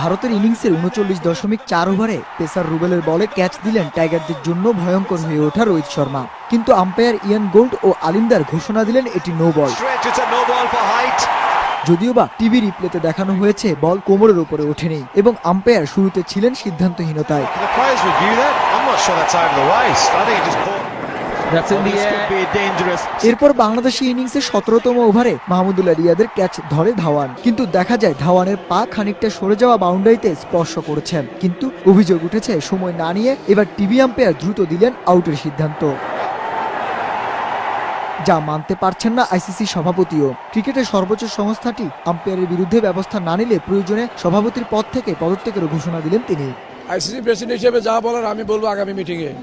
ভারতের ইনিংসের ৩৯.৪ ওভারে পেসার রুবেলের বলে ক্যাচ দিলেন টাইগারদের জন্য ভয়ঙ্কর হয়ে ওঠা রোহিত শর্মা। কিন্তু আম্পায়ার ইয়ান গোল্ড ও আলিন্দার ঘোষণা দিলেন এটি নো বল। যদিওবা টিভি রিপ্লেতে দেখানো হয়েছে বল কোমরের উপরে ওঠেনি এবং আম্পায়ার শুরুতে ছিলেন সিদ্ধান্তহীনতায়। এরপর বাংলাদেশি ইনিংসে ১৭তম ওভারে মাহমুদুল্লাহ রিয়াদের ক্যাচ ধরে ধাওয়ান, কিন্তু দেখা যায় ধাওয়ানের পা খানিকটা সরে যাওয়া বাউন্ডারিতে স্পর্শ করেছেন। কিন্তু অভিযোগ উঠেছে সময় না নিয়ে এবার টিভি আম্পায়ার দ্রুত দিলেন আউটের সিদ্ধান্ত, যা মানতে পারছেন না আইসিসি সভাপতিও। ক্রিকেটের সর্বোচ্চ সংস্থাটি আম্পায়ারের বিরুদ্ধে ব্যবস্থা না নিলে প্রয়োজনে সভাপতির পদ থেকে পদত্যাগের ঘোষণা দিলেন তিনি। আইসিসি প্রেসিডেন্ট হিসেবে যা বলার আমি বলবো আগামী মিটিংয়ে।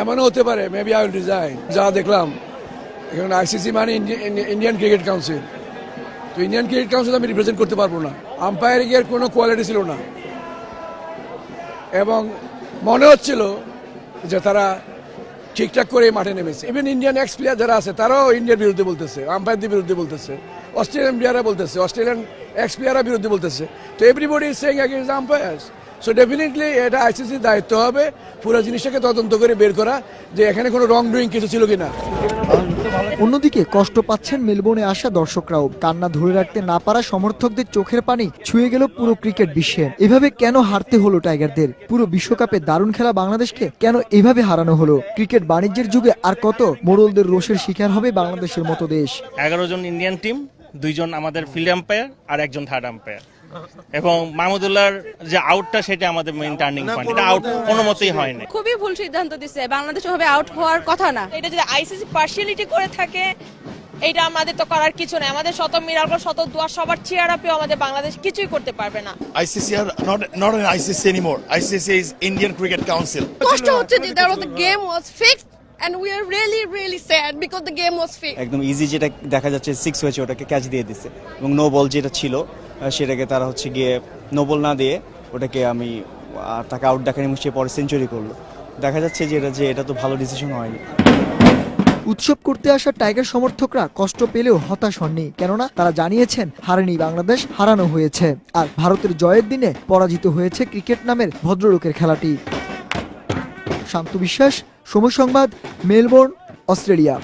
এমনও হতে পারে মেবি আই উইল রিজাইন। যা দেখলাম এখানে আইসিসি মানে ইন্ডিয়ান ক্রিকেট কাউন্সিল, তো ইন্ডিয়ান ক্রিকেট কাউন্সিল আমি রিপ্রেজেন্ট করতে পারবো না। আম্পায়ারিং এর কোনো কোয়ালিটি ছিল না এবং মনে হচ্ছিল যে তারা ঠিকঠাক করে মাঠে নেমেছে। ইভেন ইন্ডিয়ান এক্স প্লেয়ার যারা আছে তারাও ইন্ডিয়ার বিরুদ্ধে বলতেছে, আম্পায়ারদের বিরুদ্ধে বলতেছে, অস্ট্রেলিয়ান প্লেয়াররা বলতেছে, অস্ট্রেলিয়ান এক্স প্লেয়াররা বিরুদ্ধে বলতেছে। তো everybody is saying against umpires. So definitely এটা আইসিসির দায়িত্ব হবে পুরো জিনিসটাকে তদন্ত করে বের করা যে এখানে কোনো রং ডুইং কিছু ছিল কিনা। অন্যদিকে কষ্ট পাচ্ছেন মেলবোর্নে আসা দর্শকরাও। কান্না ধরে রাখতে না পারা সমর্থকদের চোখের পানি ছুঁয়ে গেল পুরো ক্রিকেট বিশ্বে। এভাবে কেন হারতে হলো টাইগারদের? পুরো বিশ্বকাপে দারুণ খেলা বাংলাদেশকে কেন এভাবে হারানো হলো? ক্রিকেট বাণিজ্যের যুগে আর কত মোড়লদের রোষের শিকার হবে বাংলাদেশের মতো দেশ? 11 জন ইন্ডিয়ান টিম, 2 জন আমাদের ফিল্ড আম্পায়ার আর 1 জন থার্ড আম্পায়ার, এবং মাহমুদুল্লাহর যে আউটটা সেটা আমাদের মেইন টার্নিং পয়েন্ট। এটা আউট কোনো মতেই হয় না, খুবই ভুল সিদ্ধান্ত দিচ্ছে। বাংলাদেশ ওভাবে আউট হওয়ার কথা না। এটা যদি আইসিসি পার্সিয়ালিটি করে থাকে এটা আমাদের তো করার কিছু নেই। আমাদের শত মিরাকল, শত দোয়া, সবার চেয়ার আপেও আমাদের বাংলাদেশ কিছুই করতে পারবে না। ICC are not an ICC anymore. ICC is Indian Cricket Council. কষ্ট হচ্ছে যে the game was fixed and we are really sad because the game was fixed. একদম ইজি যেটা দেখা যাচ্ছে 6 হয়েছে ওটাকে ক্যাচ দিয়ে দিচ্ছে, এবং নো বল যেটা ছিল সেটাকে তারা হচ্ছে গিয়ে নো বল না দিয়ে ওটাকে আমি তাকে আউট দেখানি মুছিয়ে পরে সেঞ্চুরি করলো। দেখা যাচ্ছে যে এটা তো ভালো ডিসিশন হয়নি। উৎসব করতে আসা টাইগার সমর্থকরা কষ্ট পেলেও হতাশ হননি, কেননা তারা জানিয়েছেন হারেনি বাংলাদেশ, হারানো হয়েছে। আর ভারতের জয়ের দিনে পরাজিত হয়েছে ক্রিকেট নামের ভদ্রলোকের খেলাটি। শান্ত বিশ্বাস, সময় সংবাদ, মেলবোর্ন, অস্ট্রেলিয়া।